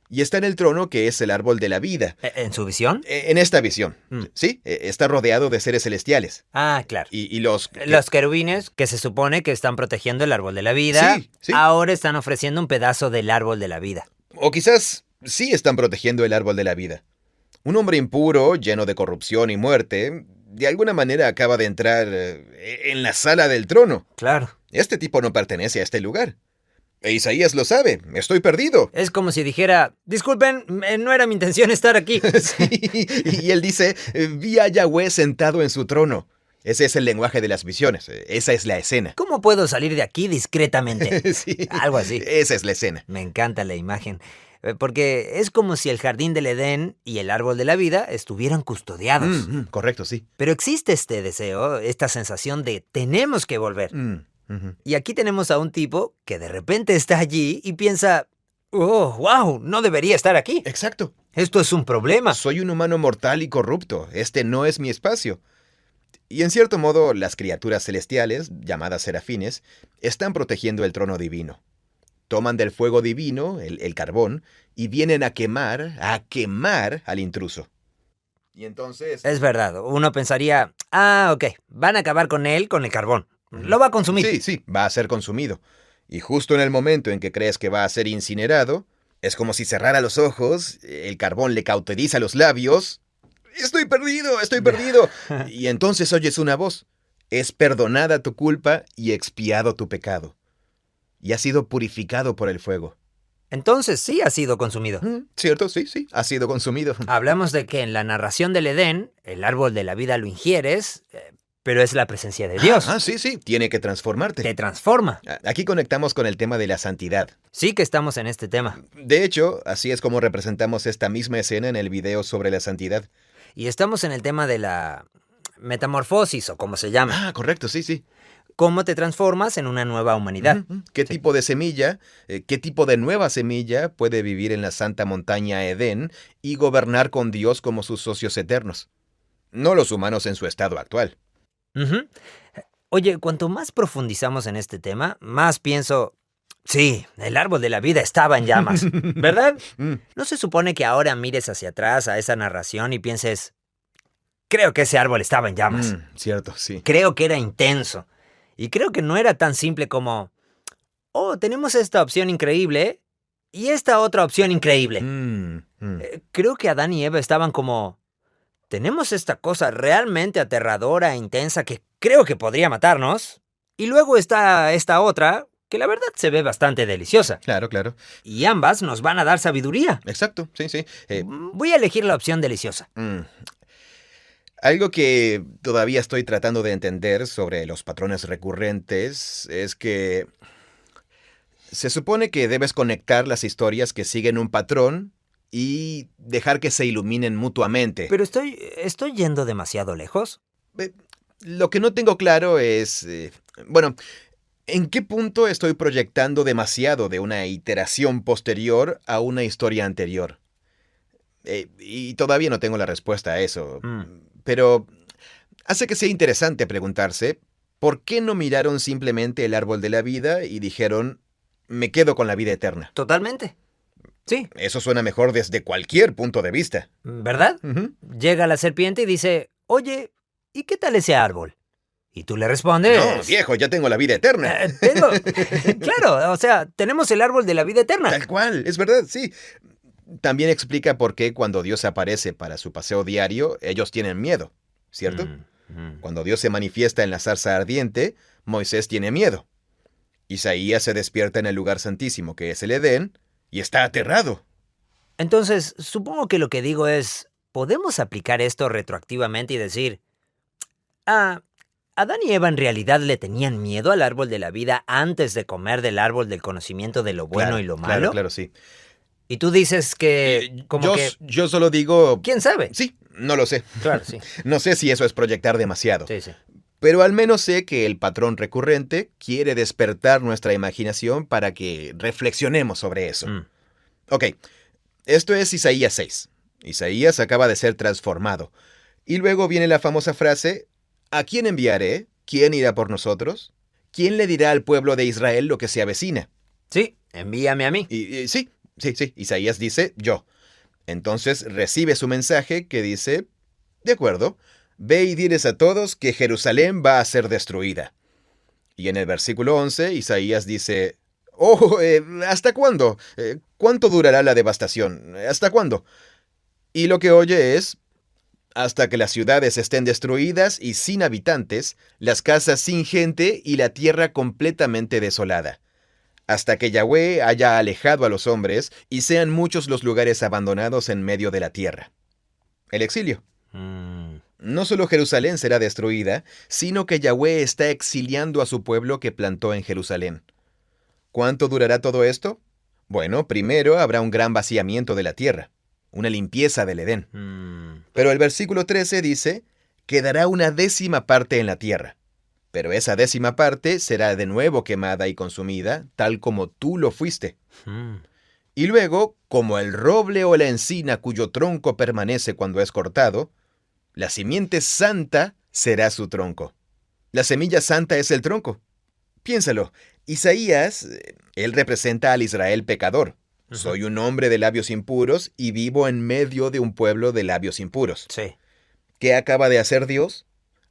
Y está en el trono que es el árbol de la vida. ¿En su visión? En esta visión, Mm. ¿sí? Está rodeado de seres celestiales. Ah, claro. Y los... Los querubines, que se supone que están protegiendo el árbol de la vida, Sí, sí. ahora están ofreciendo un pedazo del árbol de la vida. O quizás sí están protegiendo el árbol de la vida. Un hombre impuro, lleno de corrupción y muerte, de alguna manera acaba de entrar en la sala del trono. Claro. Este tipo no pertenece a este lugar. E Isaías lo sabe, estoy perdido. Es como si dijera, disculpen, no era mi intención estar aquí. Sí, y él dice, vi a Yahweh sentado en su trono. Ese es el lenguaje de las visiones, esa es la escena. ¿Cómo puedo salir de aquí discretamente? Sí, Algo así. esa es la escena. Me encanta la imagen, porque es como si el jardín del Edén y el árbol de la vida estuvieran custodiados. Correcto, sí. Pero existe este deseo, esta sensación de tenemos que volver. Ujú. Y aquí tenemos a un tipo que de repente está allí y piensa, oh, wow, no debería estar aquí. Exacto. Esto es un problema. Soy un humano mortal y corrupto. Este no es mi espacio. Y en cierto modo, las criaturas celestiales, llamadas serafines, están protegiendo el trono divino. Toman del fuego divino, el carbón, y vienen a quemar al intruso. Y entonces... Es verdad, uno pensaría, ok, van a acabar con él con el carbón. Lo va a consumir. Sí, va a ser consumido. Y justo en el momento en que crees que va a ser incinerado, es como si cerrara los ojos, el carbón le cauteriza los labios. ¡Estoy perdido! ¡Estoy perdido! Y entonces oyes una voz. Es perdonada tu culpa y expiado tu pecado. Y has sido purificado por el fuego. Entonces sí ha sido consumido. ¿Cierto? Sí, ha sido consumido. Hablamos de que en la narración del Edén, el árbol de la vida lo ingieres, pero es la presencia de Dios. Sí, tiene que transformarte. Te transforma. Aquí conectamos con el tema de la santidad. Sí que estamos en este tema. De hecho, así es como representamos esta misma escena en el video sobre la santidad. Y estamos en el tema de la metamorfosis, o como se llama. Correcto, sí. Cómo te transformas en una nueva humanidad. ¿Qué tipo de semilla, qué tipo de nueva semilla puede vivir en la santa montaña Edén y gobernar con Dios como sus socios eternos? No los humanos en su estado actual. Ujú. Oye, cuanto más profundizamos en este tema, más pienso, sí, el árbol de la vida estaba en llamas, ¿verdad? ¿No se supone que ahora mires hacia atrás a esa narración y pienses, creo que ese árbol estaba en llamas? Cierto, sí. Creo que era intenso. Y creo que no era tan simple como, oh, tenemos esta opción increíble y esta otra opción increíble. Creo que Adán y Eva estaban como, tenemos esta cosa realmente aterradora e intensa que creo que podría matarnos. Y luego está esta otra, que la verdad se ve bastante deliciosa. Claro. Y ambas nos van a dar sabiduría. Exacto, sí. Voy a elegir la opción deliciosa. Algo que todavía estoy tratando de entender sobre los patrones recurrentes es que se supone que debes conectar las historias que siguen un patrón y dejar que se iluminen mutuamente. Pero estoy yendo demasiado lejos. Lo que no tengo claro es... bueno, ¿En qué punto estoy proyectando demasiado de una iteración posterior a una historia anterior? Y todavía no tengo la respuesta a eso. Pero hace que sea interesante preguntarse, ¿por qué no miraron simplemente el árbol de la vida y dijeron, me quedo con la vida eterna? Totalmente. Sí. Eso suena mejor desde cualquier punto de vista. ¿Verdad? Ujú. Llega la serpiente y dice, oye, ¿y qué tal ese árbol? Y tú le respondes... No, viejo, ya tengo la vida eterna. Tengo... Claro, o sea, tenemos el árbol de la vida eterna. Tal cual, es verdad, sí. También explica por qué cuando Dios aparece para su paseo diario, ellos tienen miedo, ¿cierto? Cuando Dios se manifiesta en la zarza ardiente, Moisés tiene miedo. Isaías se despierta en el lugar santísimo, que es el Edén, y está aterrado. Entonces, supongo que lo que digo es, ¿podemos aplicar esto retroactivamente y decir, Adán y Eva en realidad le tenían miedo al árbol de la vida antes de comer del árbol del conocimiento de lo bueno Claro, y lo malo? Claro, sí. Y tú dices que, Yo solo digo... ¿quién sabe? Sí, no lo sé. Claro, sí. No sé si eso es proyectar demasiado. Sí. Pero al menos sé que el patrón recurrente quiere despertar nuestra imaginación para que reflexionemos sobre eso. Ok, esto es Isaías 6. Isaías acaba de ser transformado. Y luego viene la famosa frase, ¿a quién enviaré? ¿Quién irá por nosotros? ¿Quién le dirá al pueblo de Israel lo que se avecina? Sí, envíame a mí. Y sí, Isaías dice, yo. Entonces recibe su mensaje que dice, de acuerdo, ve y diles a todos que Jerusalén va a ser destruida. Y en el versículo 11, Isaías dice, ¿hasta cuándo? ¿Cuánto durará la devastación? ¿Hasta cuándo? Y lo que oye es, hasta que las ciudades estén destruidas y sin habitantes, las casas sin gente y la tierra completamente desolada. Hasta que Yahweh haya alejado a los hombres y sean muchos los lugares abandonados en medio de la tierra. El exilio. No solo Jerusalén será destruida, sino que Yahweh está exiliando a su pueblo que plantó en Jerusalén. ¿Cuánto durará todo esto? Bueno, primero habrá un gran vaciamiento de la tierra, una limpieza del Edén. Pero el versículo 13 dice, quedará una 10ª parte en la tierra. Pero esa 10ª parte será de nuevo quemada y consumida, tal como tú lo fuiste. Y luego, como el roble o la encina cuyo tronco permanece cuando es cortado, la simiente santa será su tronco. La semilla santa es el tronco. Piénsalo, Isaías, él representa al Israel pecador. Soy un hombre de labios impuros y vivo en medio de un pueblo de labios impuros. Sí. ¿Qué acaba de hacer Dios?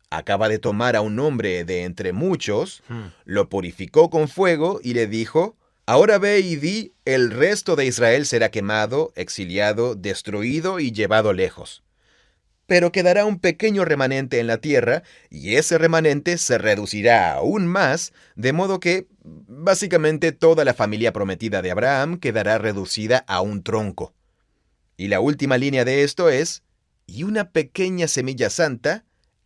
Acaba de tomar a un hombre de entre muchos, lo purificó con fuego y le dijo, ahora ve y di, el resto de Israel será quemado, exiliado, destruido y llevado lejos. Pero quedará un pequeño remanente en la tierra, y ese remanente se reducirá aún más, de modo que, básicamente, toda la familia prometida de Abraham quedará reducida a un tronco. Y la última línea de esto es, y una pequeña semilla santa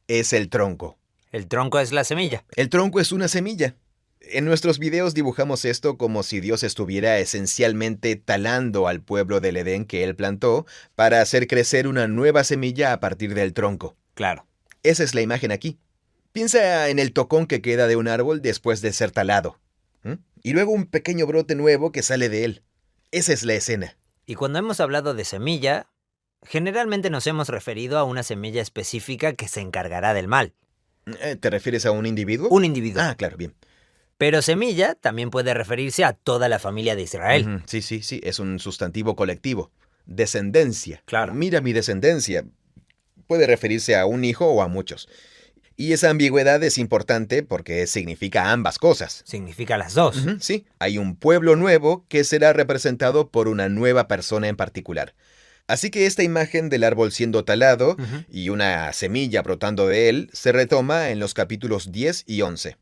es el tronco. El tronco es la semilla. El tronco es una semilla. En nuestros videos dibujamos esto como si Dios estuviera esencialmente talando al pueblo del Edén que él plantó para hacer crecer una nueva semilla a partir del tronco. Claro. Esa es la imagen aquí. Piensa en el tocón que queda de un árbol después de ser talado. Y luego un pequeño brote nuevo que sale de él. Esa es la escena. Y cuando hemos hablado de semilla, generalmente nos hemos referido a una semilla específica que se encargará del mal. ¿Te refieres a un individuo? Un individuo. Ah, claro, bien. Pero semilla también puede referirse a toda la familia de Israel. Sí, es un sustantivo colectivo. Descendencia. Claro. Mira mi descendencia. Puede referirse a un hijo o a muchos. Y esa ambigüedad es importante porque significa ambas cosas. Significa las dos. Sí, hay un pueblo nuevo que será representado por una nueva persona en particular. Así que esta imagen del árbol siendo talado y una semilla brotando de él se retoma en los capítulos 10 y 11.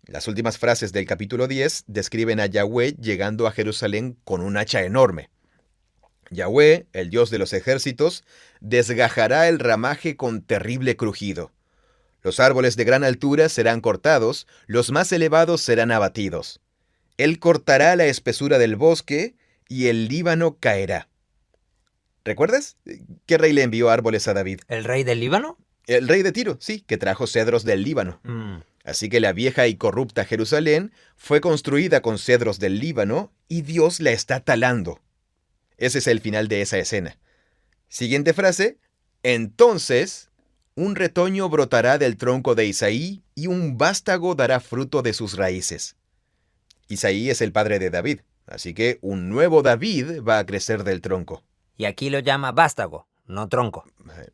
Las últimas frases del capítulo 10 describen a Yahweh llegando a Jerusalén con un hacha enorme. Yahweh, el Dios de los ejércitos, desgajará el ramaje con terrible crujido. Los árboles de gran altura serán cortados, los más elevados serán abatidos. Él cortará la espesura del bosque y el Líbano caerá. ¿Recuerdas? ¿Qué rey le envió árboles a David? ¿El rey del Líbano? El rey de Tiro, sí, que trajo cedros del Líbano. Así que la vieja y corrupta Jerusalén fue construida con cedros del Líbano y Dios la está talando. Ese es el final de esa escena. Siguiente frase. Entonces, un retoño brotará del tronco de Isaí y un vástago dará fruto de sus raíces. Isaí es el padre de David, así que un nuevo David va a crecer del tronco. Y aquí lo llama vástago, no tronco.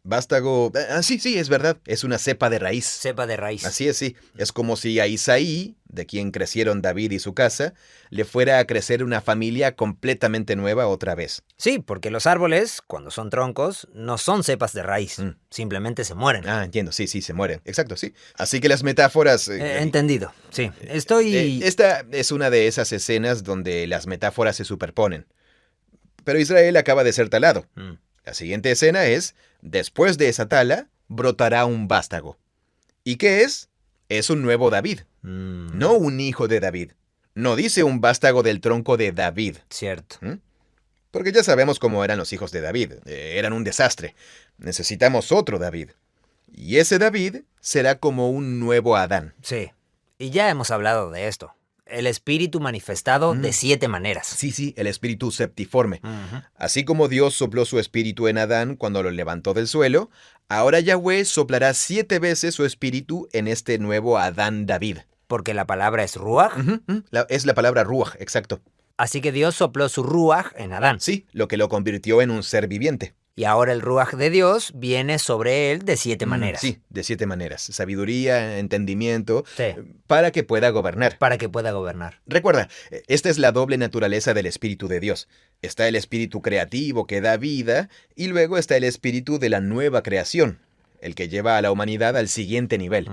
Vástago, sí, es verdad, es una cepa de raíz. Cepa de raíz. Así es, sí. Es como si a Isaí, de quien crecieron David y su casa, le fuera a crecer una familia completamente nueva otra vez. Sí, porque los árboles, cuando son troncos, no son cepas de raíz. Simplemente se mueren. Entiendo, sí, se mueren. Exacto, sí. Así que las metáforas... Entendido, sí. Esta es una de esas escenas donde las metáforas se superponen. Pero Israel acaba de ser talado. La siguiente escena es, después de esa tala, brotará un vástago. ¿Y qué es? Es un nuevo David, no un hijo de David. No dice un vástago del tronco de David. Cierto. Porque ya sabemos cómo eran los hijos de David. Eran un desastre. Necesitamos otro David. Y ese David será como un nuevo Adán. Sí. Y ya hemos hablado de esto. El espíritu manifestado de 7 maneras. Sí, el espíritu septiforme. Así como Dios sopló su espíritu en Adán cuando lo levantó del suelo, ahora Yahweh soplará 7 veces su espíritu en este nuevo Adán David. Porque la palabra es ruach. Es la palabra ruach, exacto. Así que Dios sopló su ruach en Adán. Sí, lo que lo convirtió en un ser viviente. Y ahora el ruach de Dios viene sobre él de 7 maneras. Sí, de 7 maneras. Sabiduría, entendimiento, Sí. para que pueda gobernar. Para que pueda gobernar. Recuerda, esta es la doble naturaleza del Espíritu de Dios. Está el espíritu creativo que da vida y luego está el espíritu de la nueva creación, el que lleva a la humanidad al siguiente nivel.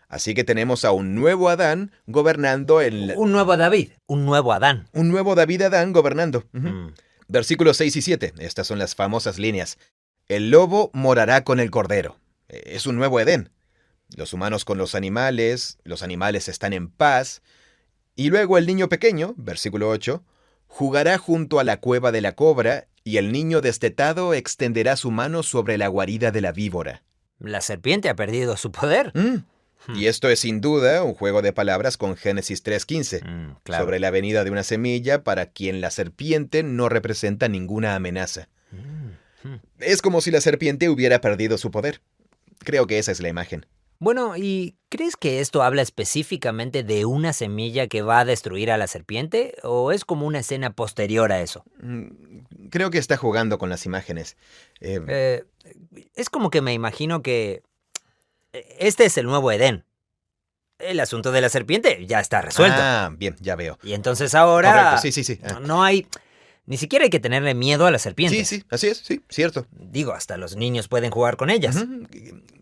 Así que tenemos a un nuevo Adán gobernando en... Un nuevo David, un nuevo Adán. Un nuevo David Adán gobernando. Versículos 6 y 7. Estas son las famosas líneas. El lobo morará con el cordero. Es un nuevo Edén. Los humanos con los animales están en paz. Y luego el niño pequeño, versículo 8, jugará junto a la cueva de la cobra, y el niño destetado extenderá su mano sobre la guarida de la víbora. La serpiente ha perdido su poder. Y esto es sin duda un juego de palabras con Génesis 3:15, claro. sobre la venida de una semilla para quien la serpiente no representa ninguna amenaza. Es como si la serpiente hubiera perdido su poder. Creo que esa es la imagen. Bueno, ¿y crees que esto habla específicamente de una semilla que va a destruir a la serpiente? ¿O es como una escena posterior a eso? Creo que está jugando con las imágenes. Es como que me imagino que este es el nuevo Edén. El asunto de la serpiente ya está resuelto. Bien, ya veo. Y entonces ahora... Correcto, sí. No hay... Ni siquiera hay que tenerle miedo a la serpiente. Sí, así es, sí, cierto. Digo, hasta los niños pueden jugar con ellas.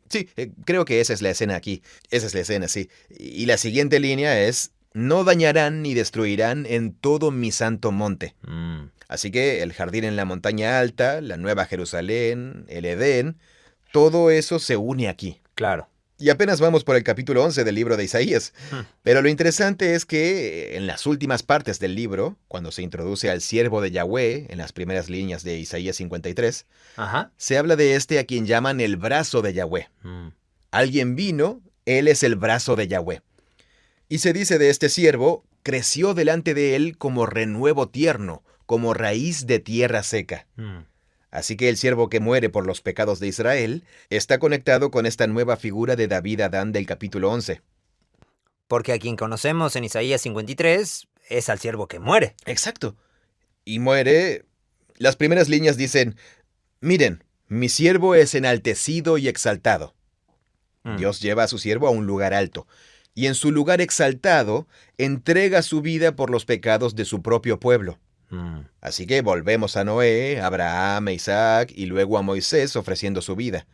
Sí, creo que esa es la escena aquí. Esa es la escena, sí. Y la siguiente línea es: no dañarán ni destruirán en todo mi santo monte. Así que el jardín en la montaña alta, la nueva Jerusalén, el Edén, todo eso se une aquí. Claro. Y apenas vamos por el capítulo 11 del libro de Isaías. Pero lo interesante es que en las últimas partes del libro, cuando se introduce al siervo de Yahweh, en las primeras líneas de Isaías 53, se habla de este a quien llaman el brazo de Yahweh. Alguien vino, él es el brazo de Yahweh. Y se dice de este siervo, creció delante de él como renuevo tierno, como raíz de tierra seca. Así que el siervo que muere por los pecados de Israel está conectado con esta nueva figura de David Adán del capítulo 11. Porque a quien conocemos en Isaías 53 es al siervo que muere. Exacto. Y muere... Las primeras líneas dicen: miren, mi siervo es enaltecido y exaltado. Dios lleva a su siervo a un lugar alto, y en su lugar exaltado entrega su vida por los pecados de su propio pueblo. Así que volvemos a Noé, Abraham, Isaac y luego a Moisés ofreciendo su vida.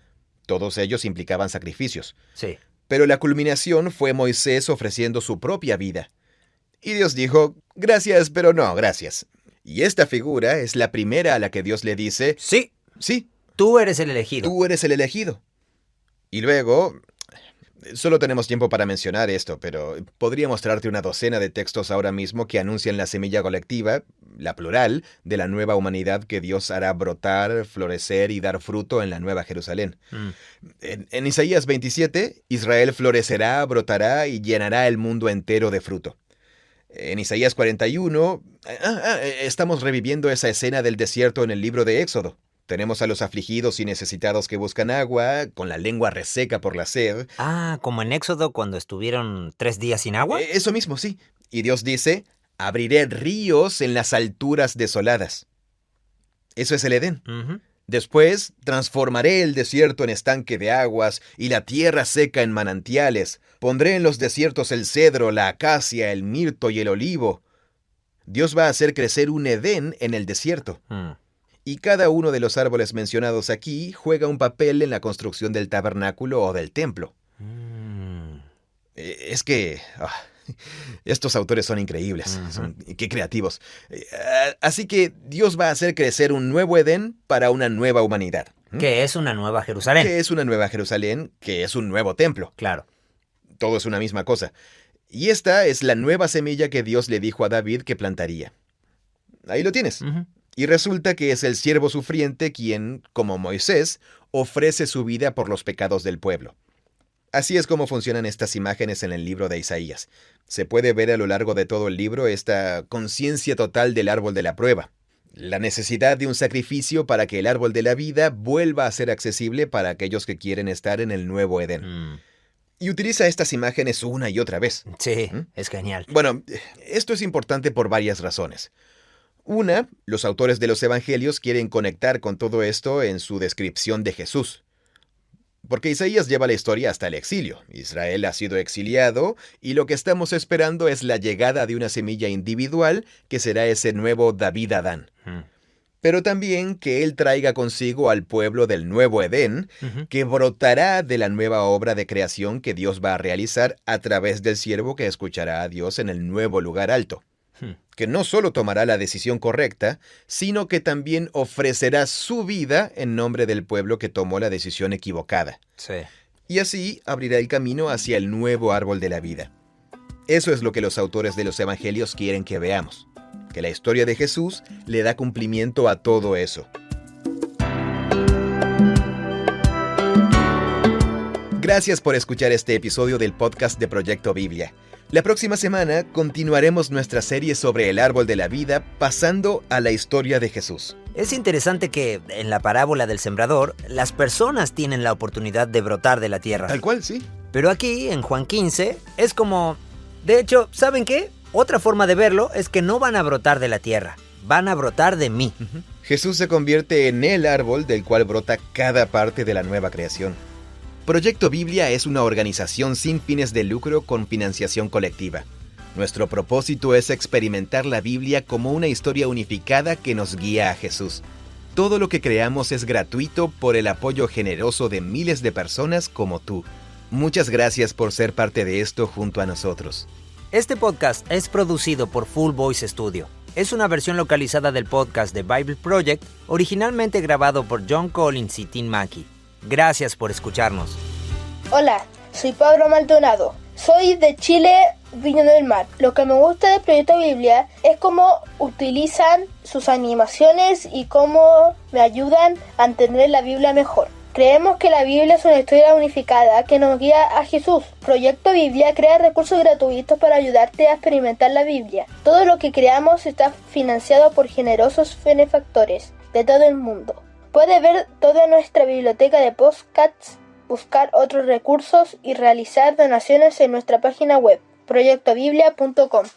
Todos ellos implicaban sacrificios. Sí. Pero la culminación fue Moisés ofreciendo su propia vida. Y Dios dijo: gracias, pero no, gracias. Y esta figura es la primera a la que Dios le dice: sí, sí, tú eres el elegido. tú eres el elegido. Y luego, Solo tenemos tiempo para mencionar esto, pero podría mostrarte una docena de textos ahora mismo que anuncian la semilla colectiva, la plural, de la nueva humanidad que Dios hará brotar, florecer y dar fruto en la Nueva Jerusalén. En Isaías 27, Israel florecerá, brotará y llenará el mundo entero de fruto. En Isaías 41, estamos reviviendo esa escena del desierto en el libro de Éxodo. Tenemos a los afligidos y necesitados que buscan agua, con la lengua reseca por la sed. Como en Éxodo cuando estuvieron 3 días sin agua. Eso mismo, sí. Y Dios dice, abriré ríos en las alturas desoladas. Eso es el Edén. Después, transformaré el desierto en estanque de aguas y la tierra seca en manantiales. Pondré en los desiertos el cedro, la acacia, el mirto y el olivo. Dios va a hacer crecer un Edén en el desierto. Y cada uno de los árboles mencionados aquí juega un papel en la construcción del tabernáculo o del templo. Es que estos autores son increíbles, qué creativos. Así que Dios va a hacer crecer un nuevo Edén para una nueva humanidad. Que es una nueva Jerusalén. Que es una nueva Jerusalén, que es un nuevo templo. Claro. Todo es una misma cosa. Y esta es la nueva semilla que Dios le dijo a David que plantaría. Ahí lo tienes. Y resulta que es el siervo sufriente quien, como Moisés, ofrece su vida por los pecados del pueblo. Así es como funcionan estas imágenes en el libro de Isaías. Se puede ver a lo largo de todo el libro esta conciencia total del árbol de la prueba. La necesidad de un sacrificio para que el árbol de la vida vuelva a ser accesible para aquellos que quieren estar en el nuevo Edén. Y utiliza estas imágenes una y otra vez. Sí, es genial. Bueno, esto es importante por varias razones. Una, los autores de los evangelios quieren conectar con todo esto en su descripción de Jesús. Porque Isaías lleva la historia hasta el exilio. Israel ha sido exiliado y lo que estamos esperando es la llegada de una semilla individual que será ese nuevo David Adán. Pero también que él traiga consigo al pueblo del nuevo Edén, que brotará de la nueva obra de creación que Dios va a realizar a través del siervo que escuchará a Dios en el nuevo lugar alto. Que no solo tomará la decisión correcta, sino que también ofrecerá su vida en nombre del pueblo que tomó la decisión equivocada. Sí. Y así abrirá el camino hacia el nuevo árbol de la vida. Eso es lo que los autores de los evangelios quieren que veamos, que la historia de Jesús le da cumplimiento a todo eso. Gracias por escuchar este episodio del podcast de Proyecto Biblia. La próxima semana continuaremos nuestra serie sobre el árbol de la vida, pasando a la historia de Jesús. Es interesante que, en la parábola del sembrador, las personas tienen la oportunidad de brotar de la tierra. Tal cual, sí. Pero aquí, en Juan 15, es como... De hecho, ¿saben qué? Otra forma de verlo es que no van a brotar de la tierra, van a brotar de mí. Jesús se convierte en el árbol del cual brota cada parte de la nueva creación. Proyecto Biblia es una organización sin fines de lucro con financiación colectiva. Nuestro propósito es experimentar la Biblia como una historia unificada que nos guía a Jesús. Todo lo que creamos es gratuito por el apoyo generoso de miles de personas como tú. Muchas gracias por ser parte de esto junto a nosotros. Este podcast es producido por Full Voice Studio. Es una versión localizada del podcast de Bible Project, originalmente grabado por John Collins y Tim Mackey. Gracias por escucharnos. Hola, soy Pablo Maldonado. Soy de Chile, Viña del Mar. Lo que me gusta de Proyecto Biblia es cómo utilizan sus animaciones y cómo me ayudan a entender la Biblia mejor. Creemos que la Biblia es una historia unificada que nos guía a Jesús. Proyecto Biblia crea recursos gratuitos para ayudarte a experimentar la Biblia. Todo lo que creamos está financiado por generosos benefactores de todo el mundo. Puede ver toda nuestra biblioteca de podcasts, buscar otros recursos y realizar donaciones en nuestra página web, proyectobiblia.com.